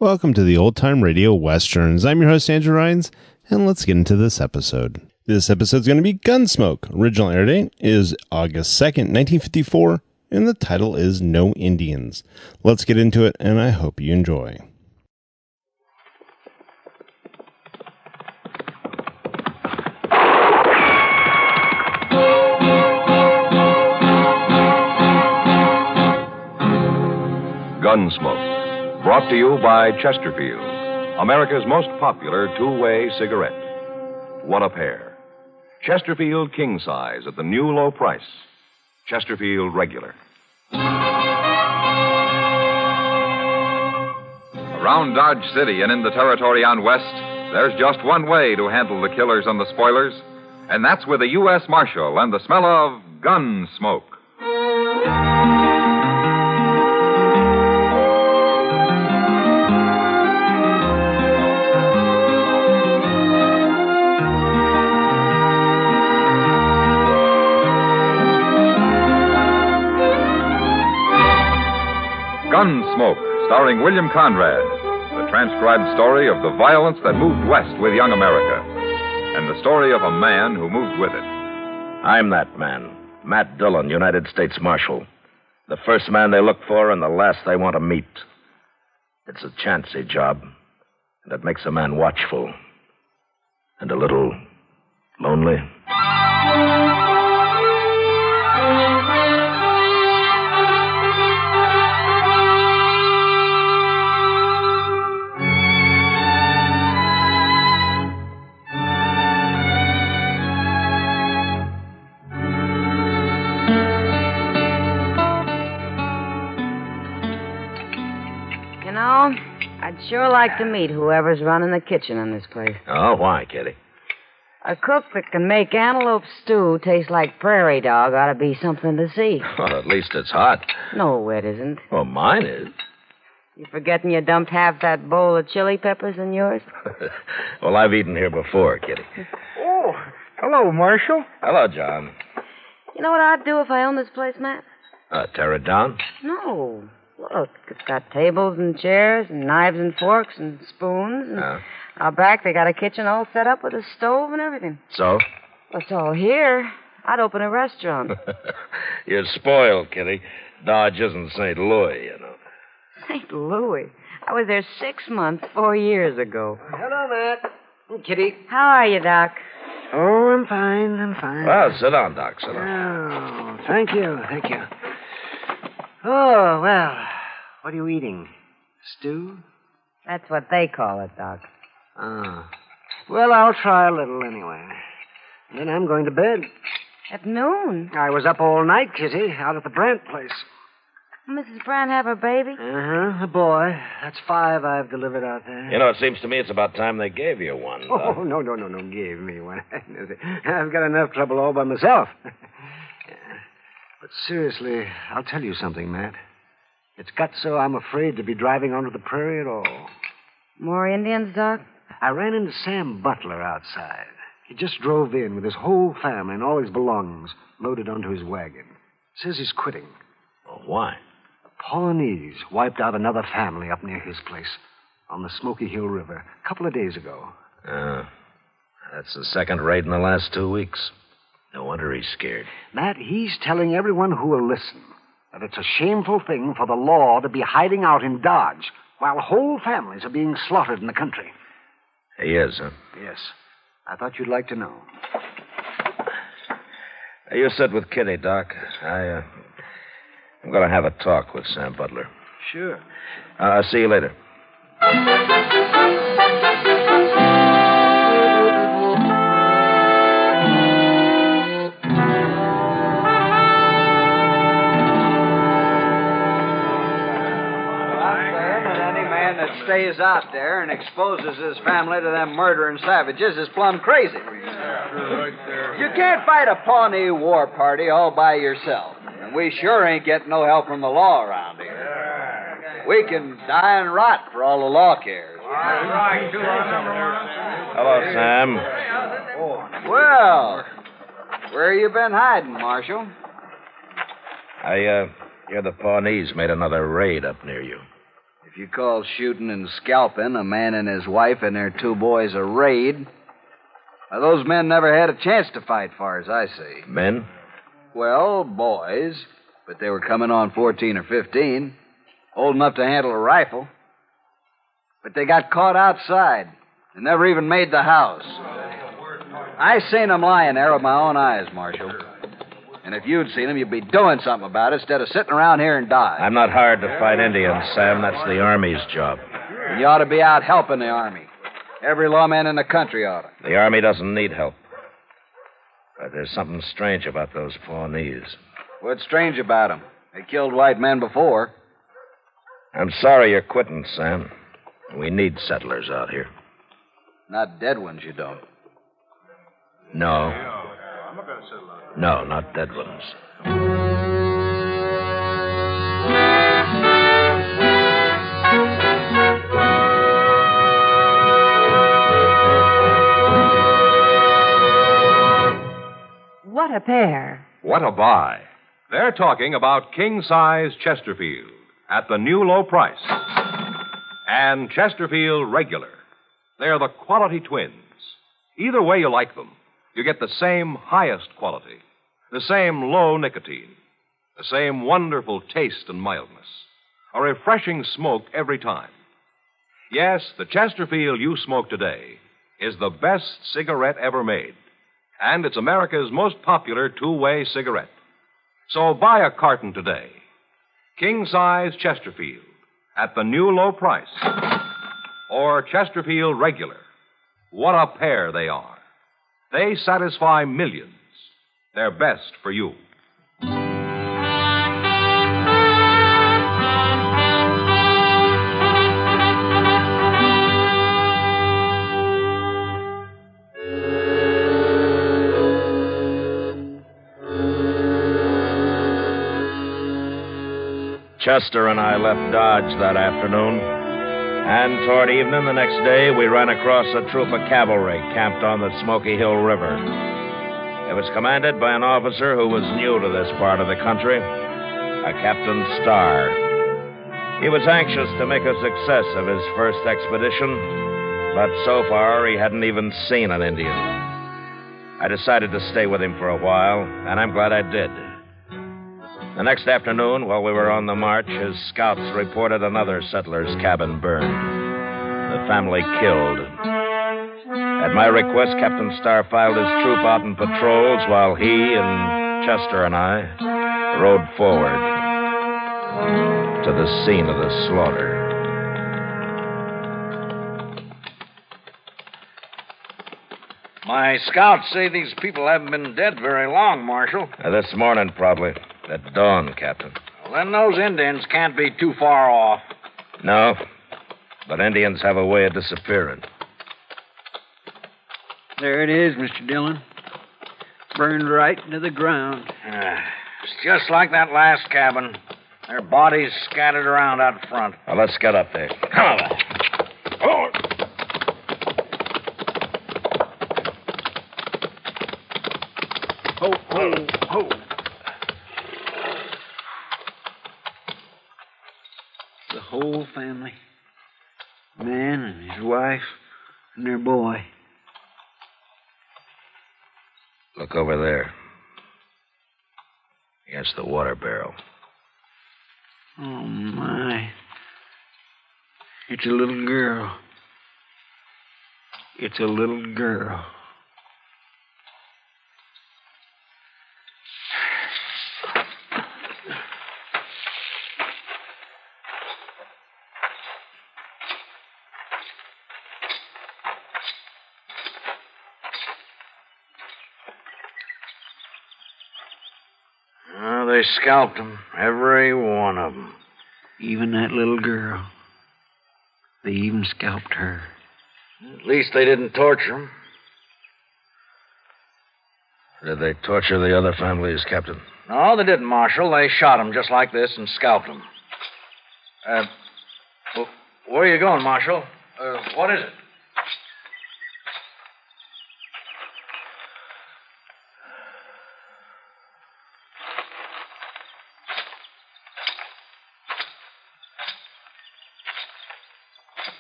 Welcome to the Old Time Radio Westerns. I'm your host, Andrew Rhynes, and let's get into this episode. This episode is going to be Gunsmoke. Original air date is August 2nd, 1954, and the title is No Indians. Let's get into it, and I hope you enjoy. Gunsmoke, brought to you by Chesterfield, America's most popular two-way cigarette. One a pair. Chesterfield king size at the new low price. Chesterfield regular. Around Dodge City and in the territory on West, there's just one way to handle the killers and the spoilers, and that's with a U.S. Marshal and the smell of gun smoke. Gunsmoke, starring William Conrad, the transcribed story of the violence that moved west with young America, and the story of a man who moved with it. I'm that man, Matt Dillion, United States Marshal. The first man they look for and the last they want to meet. It's a chancy job, and it makes a man watchful and a little lonely. I'd sure like to meet whoever's running the kitchen in this place. Oh, why, Kitty? A cook that can make antelope stew taste like prairie dog ought to be something to see. Well, at least it's hot. No, it isn't. Well, mine is. You forgetting you dumped half that bowl of chili peppers in yours? Well, I've eaten here before, Kitty. Oh, hello, Marshal. Hello, John. You know what I'd do if I owned this place, Matt? Tear it down? No. Look, it's got tables and chairs and knives and forks and spoons. And out back, they got a kitchen all set up with a stove and everything. So? It's all here. I'd open a restaurant. You're spoiled, Kitty. Dodge isn't St. Louis, you know. St. Louis? I was there 6 months, 4 years ago. Hello, Matt. Oh, Kitty. How are you, Doc? Oh, I'm fine. Well, sit down, Doc. Sit down. Oh, thank you. Oh, well, what are you eating? Stew? That's what they call it, Doc. Oh. Well, I'll try a little anyway. Then I'm going to bed. At noon? I was up all night, Kitty, out at the Brandt place. Mrs. Brandt have her baby? Uh-huh, a boy. That's 5 I've delivered out there. You know, it seems to me it's about time they gave you one. Oh, no, gave me one. I've got enough trouble all by myself. But seriously, I'll tell you something, Matt. It's got so I'm afraid to be driving onto the prairie at all. More Indians, Doc? I ran into Sam Butler outside. He just drove in with his whole family and all his belongings loaded onto his wagon. Says he's quitting. Well, why? The Pawnees wiped out another family up near his place on the Smoky Hill River a couple of days ago. That's the second raid in the last 2 weeks. No wonder he's scared. Matt, he's telling everyone who will listen that it's a shameful thing for the law to be hiding out in Dodge while whole families are being slaughtered in the country. He is, huh? Yes. I thought you'd like to know. You sit with Kitty, Doc. I'm going to have a talk with Sam Butler. Sure. I'll see you later. Stays out there and exposes his family to them murdering savages is plumb crazy. You can't fight a Pawnee war party all by yourself. And we sure ain't getting no help from the law around here. We can die and rot for all the law cares. Hello, Sam. Well, where you been hiding, Marshal? I hear the Pawnees made another raid up near you. If If you call shooting and scalping a man and his wife and their 2 boys a raid, well, those men never had a chance to fight, far as I see. Men? Well, boys, but they were coming on 14 or 15, old enough to handle a rifle. But they got caught outside and never even made the house. I seen them lying there with my own eyes, Marshal. And if you'd seen them, you'd be doing something about it instead of sitting around here and dying. I'm not hired to fight Indians, Sam. That's the Army's job. And you ought to be out helping the Army. Every lawman in the country ought to. The Army doesn't need help. But there's something strange about those Pawnees. What's strange about them? They killed white men before. I'm sorry you're quitting, Sam. We need settlers out here. Not dead ones, you don't. No. No, not dead ones. What a pair. What a buy. They're talking about king-size Chesterfield at the new low price. And Chesterfield Regular. They're the quality twins. Either way you like them, you get the same highest quality, the same low nicotine, the same wonderful taste and mildness, a refreshing smoke every time. Yes, the Chesterfield you smoke today is the best cigarette ever made, and it's America's most popular two-way cigarette. So buy a carton today. King-size Chesterfield at the new low price. Or Chesterfield Regular. What a pair they are. They satisfy millions. They're best for you. Chester and I left Dodge that afternoon, and toward evening the next day, we ran across a troop of cavalry camped on the Smoky Hill River. It was commanded by an officer who was new to this part of the country, a Captain Starr. He was anxious to make a success of his first expedition, but so far he hadn't even seen an Indian. I decided to stay with him for a while, and I'm glad I did. The next afternoon, while we were on the march, his scouts reported another settler's cabin burned. The family killed. At my request, Captain Starr filed his troop out in patrols while he and Chester and I rode forward to the scene of the slaughter. My scouts say these people haven't been dead very long, Marshal. This morning, probably. At dawn, Captain. Well, then those Indians can't be too far off. No, but Indians have a way of disappearing. There it is, Mr. Dillon. Burned right into the ground. It's just like that last cabin. Their bodies scattered around out front. Well, let's get up there. Come on. Oh. Ho, ho, ho. The whole family. Man and his wife and their boy. Look over there. Against the water barrel. Oh, my. It's a little girl. It's a little girl. They scalped them, every one of them. Even that little girl. They even scalped her. At least they didn't torture them. Did they torture the other families, Captain? No, they didn't, Marshal. They shot them just like this and scalped them. Where are you going, Marshal? What is it?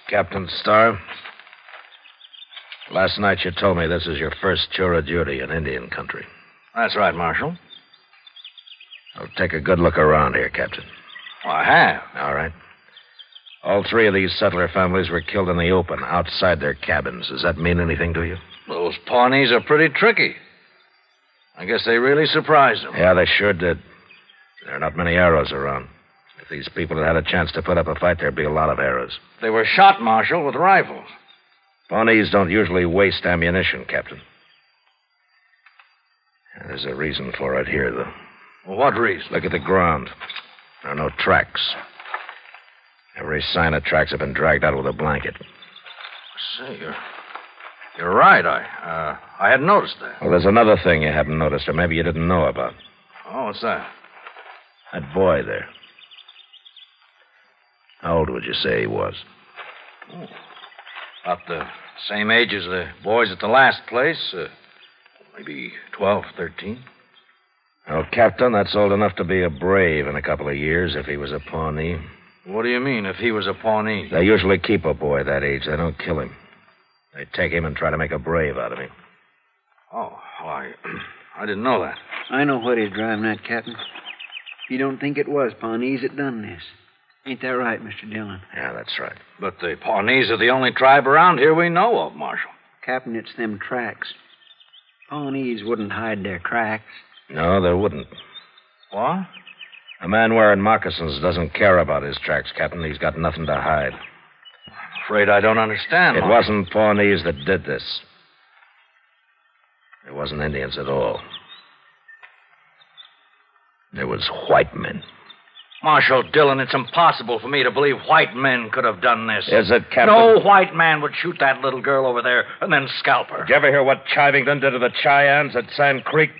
Captain Starr. Last night you told me this is your first tour of duty in Indian country. That's right, Marshal. Well, take a good look around here, Captain. Well, I have. All right. All three of these settler families were killed in the open, outside their cabins. Does that mean anything to you? Those Pawnees are pretty tricky. I guess they really surprised them. Yeah, they sure did. There are not many arrows around. If these people had had a chance to put up a fight, there'd be a lot of arrows. They were shot, Marshal, with rifles. Pawnees don't usually waste ammunition, Captain. There's a reason for it here, though. Well, what reason? Look at the ground. There are no tracks. Every sign of tracks have been dragged out with a blanket. Say, you're right. I hadn't noticed that. Well, there's another thing you haven't noticed, or maybe you didn't know about. Oh, what's that? That boy there. How old would you say he was? Oh, about the same age as the boys at the last place. Maybe 12, 13. Well, Captain, that's old enough to be a brave in a couple of years if he was a Pawnee. What do you mean, if he was a Pawnee? They usually keep a boy that age. They don't kill him. They take him and try to make a brave out of him. Oh, well, I didn't know that. I know what he's driving at, Captain. You don't think it was Pawnees that done this. Ain't that right, Mr. Dillon? Yeah, that's right. But the Pawnees are the only tribe around here we know of, Marshal. Captain, it's them tracks. Pawnees wouldn't hide their tracks. No, they wouldn't. What? A man wearing moccasins doesn't care about his tracks, Captain. He's got nothing to hide. I'm afraid I don't understand. It wasn't Pawnees that did this. It wasn't Indians at all. It was white men. Marshal Dillon, it's impossible for me to believe white men could have done this. Is it, Captain? No white man would shoot that little girl over there and then scalp her. Did you ever hear what Chivington did to the Cheyennes at Sand Creek?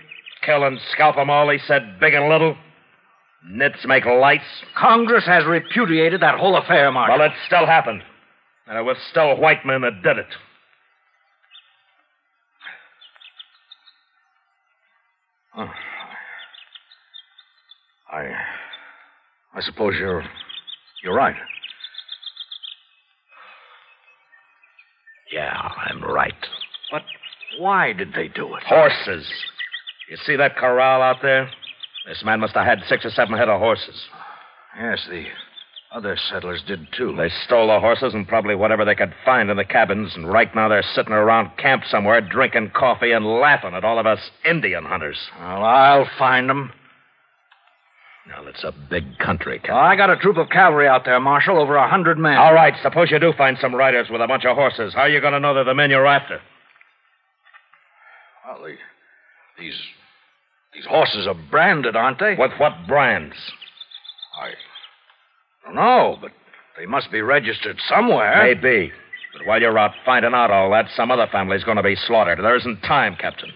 Kill and scalp them all, he said, big and little. Nits make lights. Congress has repudiated that whole affair, Marshal. Well, it still happened. And it was still white men that did it. Oh. I suppose you're right. Yeah, I'm right. But why did they do it? Horses. You see that corral out there? This man must have had 6 or 7 head of horses. Yes, the other settlers did, too. They stole the horses and probably whatever they could find in the cabins, and right now they're sitting around camp somewhere drinking coffee and laughing at all of us Indian hunters. Well, I'll find them. Now, it's a big country, Captain. Well, I got a troop of cavalry out there, Marshal, over 100 men. All right, suppose you do find some riders with a bunch of horses. How are you going to know they're the men you're after? Well, these horses are branded, aren't they? With what brands? I don't know, but they must be registered somewhere. Maybe. But while you're out finding out all that, some other family's going to be slaughtered. There isn't time, Captain.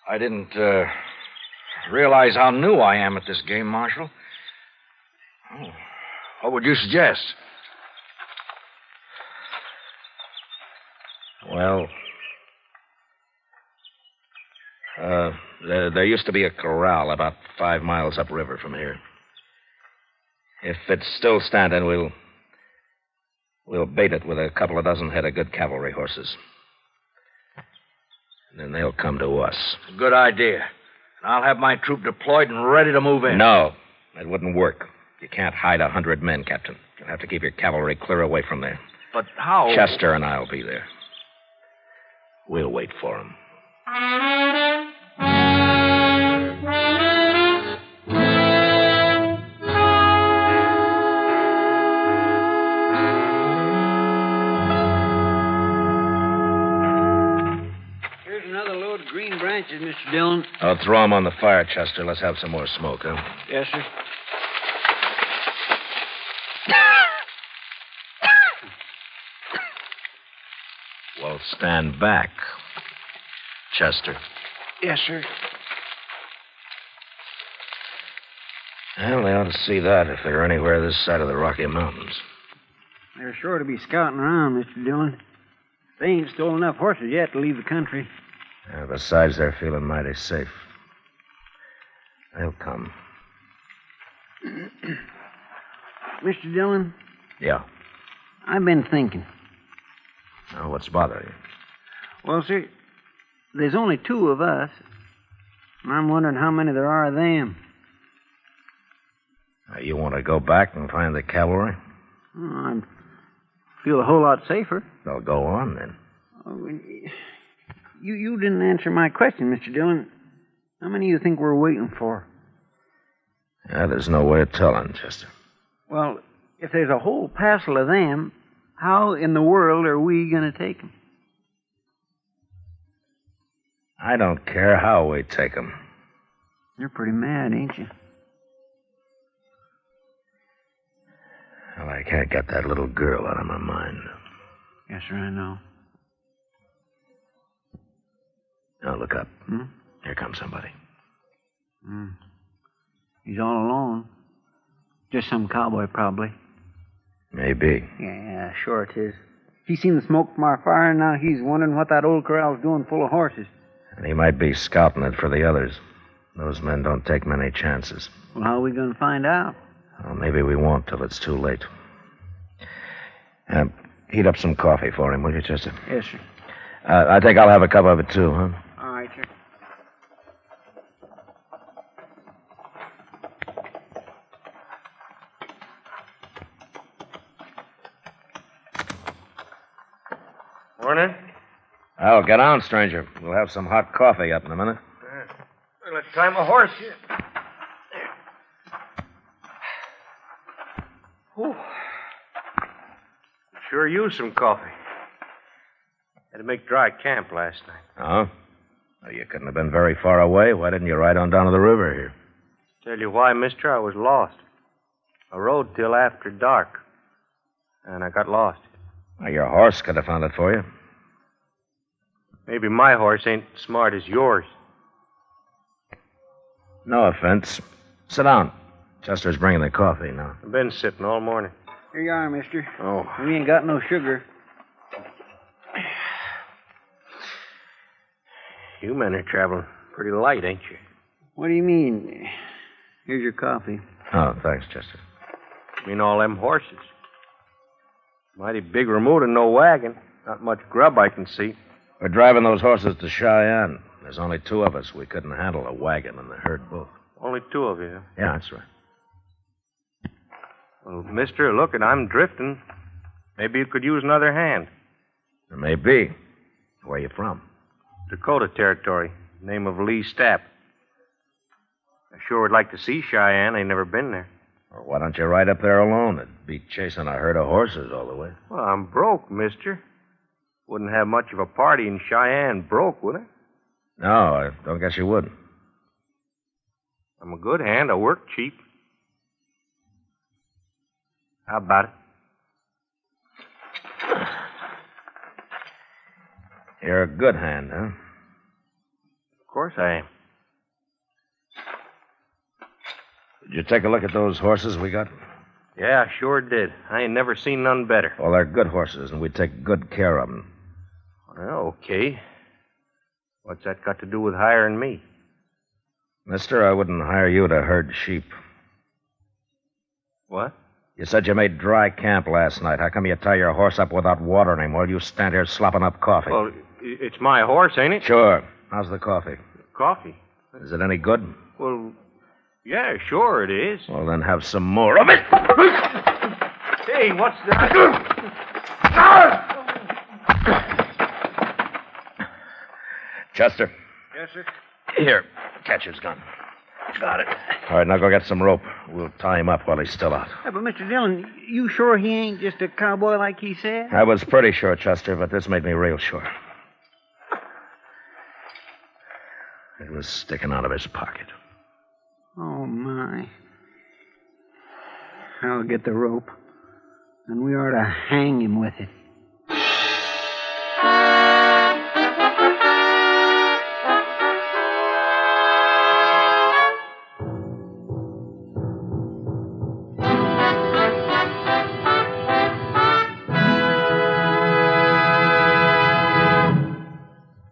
I didn't realize how new I am at this game, Marshal. Oh, what would you suggest? Well, there used to be a corral about 5 miles upriver from here. If it's still standing, we'll bait it with a couple of dozen head of good cavalry horses. Then they'll come to us. Good idea. I'll have my troop deployed and ready to move in. No, that wouldn't work. You can't hide 100 men, Captain. You'll have to keep your cavalry clear away from there. But how? Chester and I'll be there. We'll wait for him. Branches, Mr. Dillon. I'll throw them on the fire, Chester. Let's have some more smoke, huh? Yes, sir. Well, stand back, Chester. Yes, sir. Well, they ought to see that if they're anywhere this side of the Rocky Mountains. They're sure to be scouting around, Mr. Dillon. They ain't stolen enough horses yet to leave the country. Besides, they're feeling mighty safe. They'll come. Mr. Dillon, Yeah. I've been thinking. Now, what's bothering you? Well, sir, there's only 2 of us. And I'm wondering how many there are of them. You want to go back and find the cavalry? I'd feel a whole lot safer. Well, go on, then. Oh, you didn't answer my question, Mr. Dillon. How many do you think we're waiting for? Yeah, there's no way of telling, Chester. Well, if there's a whole passel of them, how in the world are we going to take them? I don't care how we take them. You're pretty mad, ain't you? Well, I can't get that little girl out of my mind. Yes, sir, I know. Now, look up. Here comes somebody. He's all alone. Just some cowboy, probably. Maybe. Yeah, sure it is. He's seen the smoke from our fire, and now he's wondering what that old corral's doing full of horses. And he might be scouting it for the others. Those men don't take many chances. Well, how are we going to find out? Well, maybe we won't till it's too late. Heat up some coffee for him, will you, Chester? Yes, sir. I think I'll have a cup of it, too, huh? All right, sir. Morning. Oh, get on, stranger. We'll have some hot coffee up in a minute. Well, let's tie my horse here. Whew. Sure used some coffee. Had to make dry camp last night. Oh? Well, you couldn't have been very far away. Why didn't you ride on down to the river here? Tell you why, mister, I was lost. I rode till after dark, and I got lost. Well, your horse could have found it for you. Maybe my horse ain't smart as yours. No offense. Sit down. Chester's bringing the coffee now. I've been sipping all morning. Here you are, mister. Oh. We ain't got no sugar. You men are traveling pretty light, ain't you? What do you mean? Here's your coffee. Oh, thanks, Chester. I mean all them horses. Mighty big remote and no wagon. Not much grub I can see. We're driving those horses to Cheyenne. There's only 2 of us. We couldn't handle a wagon and the herd both. Only 2 of you. Yeah, that's right. Well, mister, look, I'm drifting. Maybe you could use another hand. There may be. Where are you from? Dakota Territory. Name of Lee Stapp. I sure would like to see Cheyenne. I've never been there. Or why don't you ride up there alone? It'd be chasing a herd of horses all the way. Well, I'm broke, mister. Wouldn't have much of a party in Cheyenne broke, would I? No, I don't guess you would. I'm a good hand. I work cheap. How about it? You're a good hand, huh? Of course I am. Did you take a look at those horses we got? Yeah, I sure did. I ain't never seen none better. Well, they're good horses, and we take good care of them. Well, okay. What's that got to do with hiring me? Mister, I wouldn't hire you to herd sheep. What? You said you made dry camp last night. How come you tie your horse up without watering him while you stand here slopping up coffee? Well, it's my horse, ain't it? Sure. How's the coffee? Coffee? Is it any good? Well, yeah, sure it is. Well, then have some more of it. Hey, what's that? Chester. Yes, sir? Here, catch his gun. Got it. All right, now go get some rope. We'll tie him up while he's still out. Yeah, but Mr. Dillon, you sure he ain't just a cowboy like he said? I was pretty sure, Chester, but this made me real sure. It was sticking out of his pocket. Oh, my. I'll get the rope. And we ought to hang him with it.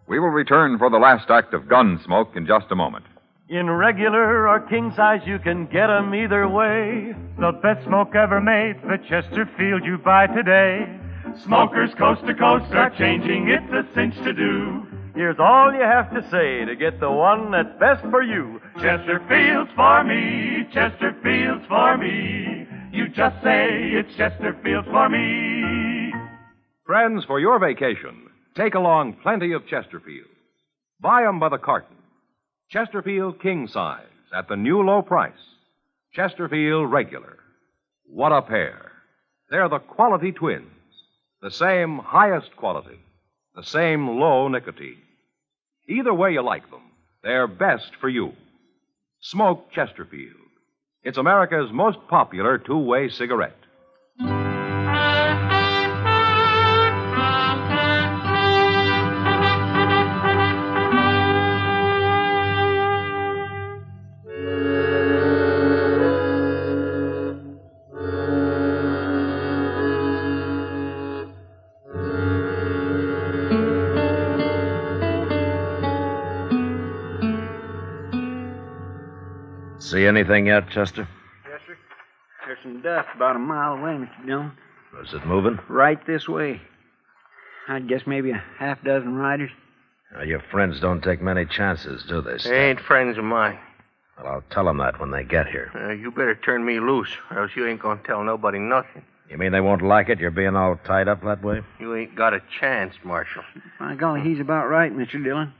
We will return for the last act of Gunsmoke in just a moment. In regular or king size, you can get 'em either way. The best smoke ever made, the Chesterfield you buy today. Smokers coast to coast are changing, it's a cinch to do. Here's all you have to say to get the one that's best for you. Chesterfield's for me, Chesterfield's for me. You just say it's Chesterfield's for me. Friends, for your vacation, take along plenty of Chesterfield. Buy 'em by the carton. Chesterfield king size at the new low price. Chesterfield regular. What a pair. They're the quality twins. The same highest quality. The same low nicotine. Either way you like them, they're best for you. Smoke Chesterfield. It's America's most popular two-way cigarette. See anything yet, Chester? Yes, sir. There's some dust about a mile away, Mr. Dillon. Is it moving? Right this way. I'd guess maybe a half dozen riders. Your friends don't take many chances, do they, Stan? They ain't friends of mine. Well, I'll tell them that when they get here. You better turn me loose, or else you ain't gonna tell nobody nothing. You mean they won't like it, you're being all tied up that way? You ain't got a chance, Marshal. By golly, he's about right, Mr. Dillon.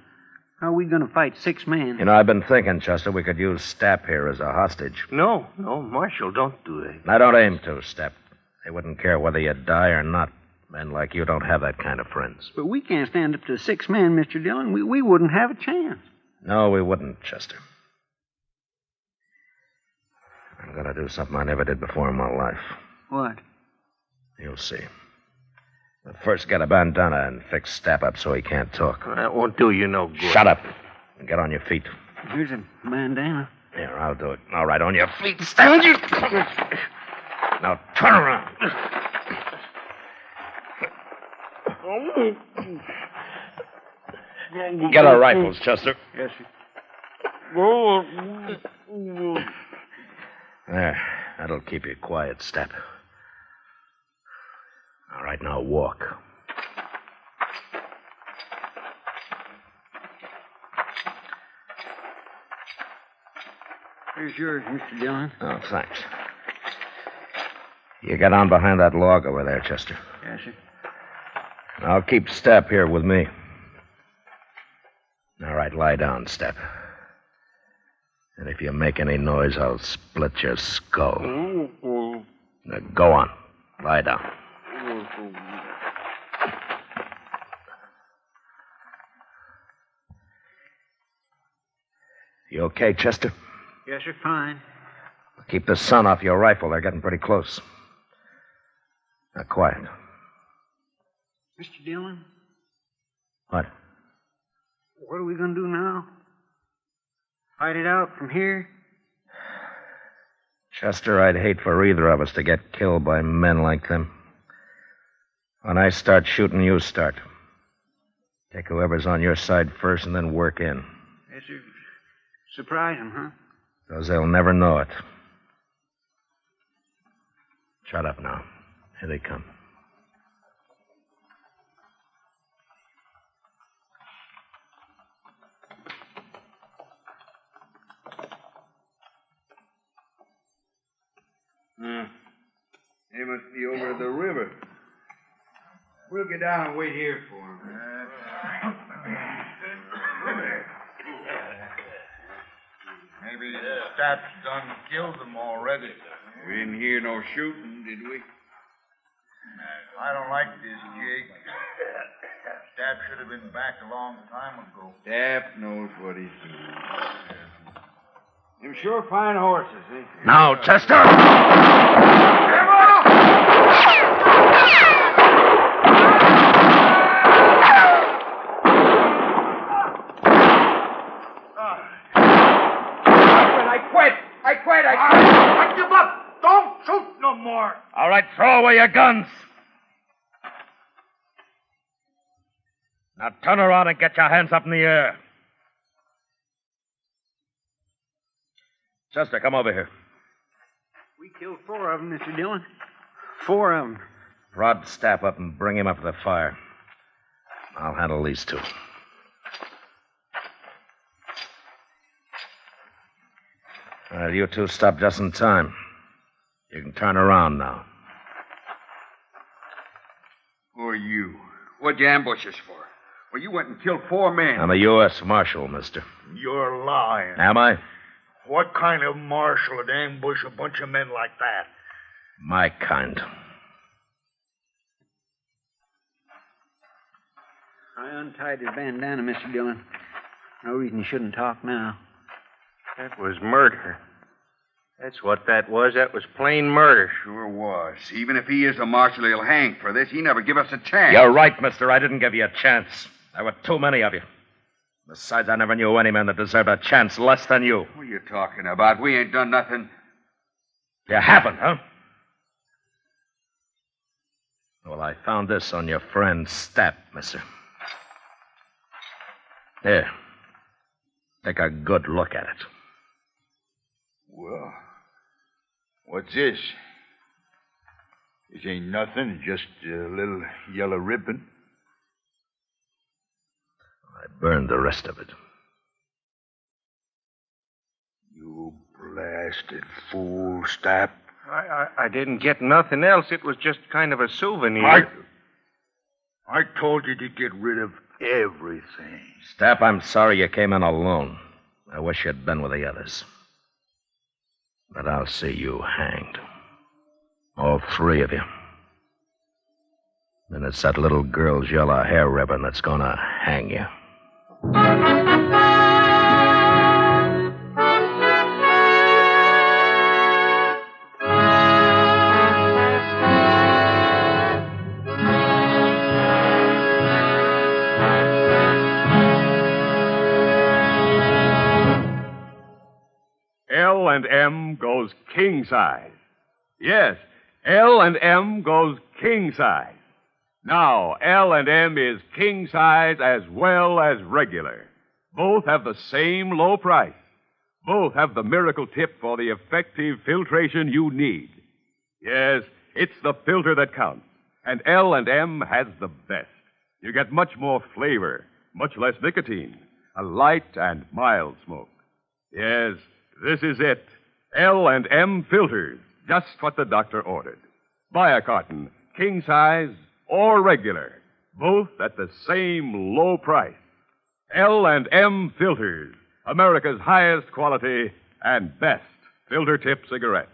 How are we going to fight 6 men? You know, I've been thinking, Chester, we could use Stapp here as a hostage. No, Marshal, don't do that. I don't aim to, Stapp. They wouldn't care whether you die or not. Men like you don't have that kind of friends. But we can't stand up to 6 men, Mr. Dillon. We wouldn't have a chance. No, we wouldn't, Chester. I'm going to do something I never did before in my life. What? You'll see. But first, get a bandana and fix Stapp up so he can't talk. That won't do you no good. Shut up. And get on your feet. Here's a bandana. Here, I'll do it. All right, on your feet. Stand you. Now turn around. Get our rifles, Chester. Yes, sir. There. That'll keep you quiet, Stapp. All right, now walk. Here's yours, Mr. Dillon. Oh, thanks. You get on behind that log over there, Chester. Yes, sir. I'll keep Stapp here with me. All right, lie down, Stapp. And if you make any noise, I'll split your skull. Now, go on. Lie down. You okay, Chester? Yes, sir, fine. Keep the sun off your rifle. They're getting pretty close. Now, quiet. Mr. Dillon? What? What are we going to do now? Fight it out from here? Chester, I'd hate for either of us to get killed by men like them. When I start shooting, you start. Take whoever's on your side first and then work in. Yes, sir. Surprise them, huh? Because they'll never know it. Shut up now. Here they come. They must be over the river. We'll get down and wait here for them. Maybe the Stapps done killed them already. We didn't hear no shooting, did we? I don't like this, Jake. Stapp should have been back a long time ago. Stapp knows what he's doing. Them sure fine horses, eh? Now, Chester! I quit. I give up. Don't shoot no more. All right, throw away your guns. Now turn around and get your hands up in the air. Chester, come over here. We killed 4 of them, Mr. Dillon. 4 of them. Rod Stapp up and bring him up to the fire. I'll handle these 2. Well, you 2 stopped just in time. You can turn around now. Who are you? What'd you ambush us for? Well, you went and killed 4 men. I'm a U.S. Marshal, mister. You're lying. Am I? What kind of marshal would ambush a bunch of men like that? My kind. I untied his bandana, Mr. Dillon. No reason he shouldn't talk now. That was murder. That's what that was. That was plain murder. Sure was. Even if he is a marshal, he'll hang for this. He never give us a chance. You're right, mister. I didn't give you a chance. There were too many of you. Besides, I never knew any man that deserved a chance less than you. What are you talking about? We ain't done nothing. You haven't, huh? Well, I found this on your friend Stapp, mister. Here. Take a good look at it. Well, what's this? This ain't nothing, just a little yellow ribbon. I burned the rest of it. You blasted fool, Stapp. I didn't get nothing else. It was just kind of a souvenir. I told you to get rid of everything. Stapp, I'm sorry you came in alone. I wish you'd been with the others. But I'll see you hanged. All 3 of you. And it's that little girl's yellow hair ribbon that's gonna hang you. L&M goes king size. Yes, L&M goes king size. Now, L&M is king size as well as regular. Both have the same low price. Both have the miracle tip for the effective filtration you need. Yes, it's the filter that counts. And L&M has the best. You get much more flavor, much less nicotine, a light and mild smoke. Yes, this is it. L&M filters, just what the doctor ordered. Buy a carton, king size or regular, both at the same low price. L&M filters, America's highest quality and best filter tip cigarette.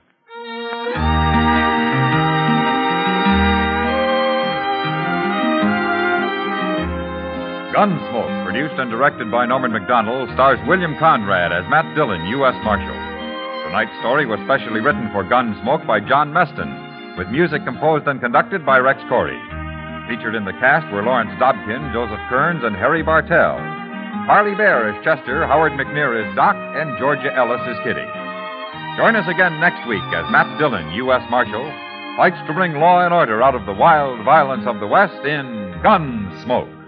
Gunsmoke, produced and directed by Norman Macdonnell, stars William Conrad as Matt Dillon, U.S. Marshal. Tonight's story was specially written for Gunsmoke by John Meston, with music composed and conducted by Rex Koury. Featured in the cast were Lawrence Dobkin, Joseph Kearns, and Harry Bartell. Parley Baer is Chester, Howard McNear is Doc, and Georgia Ellis is Kitty. Join us again next week as Matt Dillon, U.S. Marshal, fights to bring law and order out of the wild violence of the West in Gunsmoke.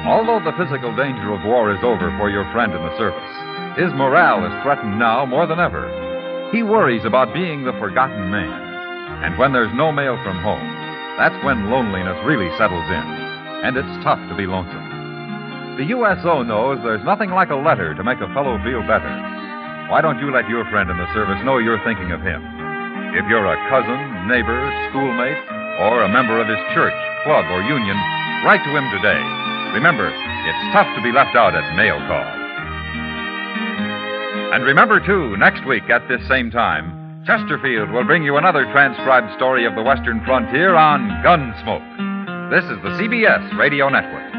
Although the physical danger of war is over for your friend in the service, his morale is threatened now more than ever. He worries about being the forgotten man. And when there's no mail from home, that's when loneliness really settles in. And it's tough to be lonesome. The USO knows there's nothing like a letter to make a fellow feel better. Why don't you let your friend in the service know you're thinking of him? If you're a cousin, neighbor, schoolmate, or a member of his church, club, or union, write to him today. Remember, it's tough to be left out at mail call. And remember, too, next week at this same time, Chesterfield will bring you another transcribed story of the Western frontier on Gunsmoke. This is the CBS Radio Network.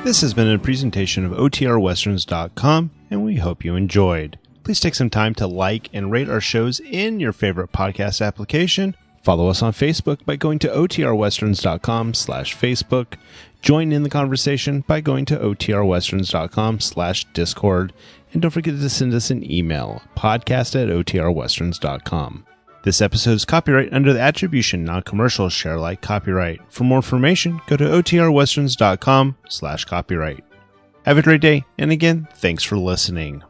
This has been a presentation of OTRWesterns.com, and we hope you enjoyed. Please take some time to like and rate our shows in your favorite podcast application. Follow us on Facebook by going to OTRWesterns.com/Facebook. Join in the conversation by going to OTRWesterns.com/Discord. And don't forget to send us an email, podcast@OTRWesterns.com. This episode is copyright under the Attribution Non-Commercial Share Alike copyright. For more information, go to OTRWesterns.com/copyright. Have a great day, and again, thanks for listening.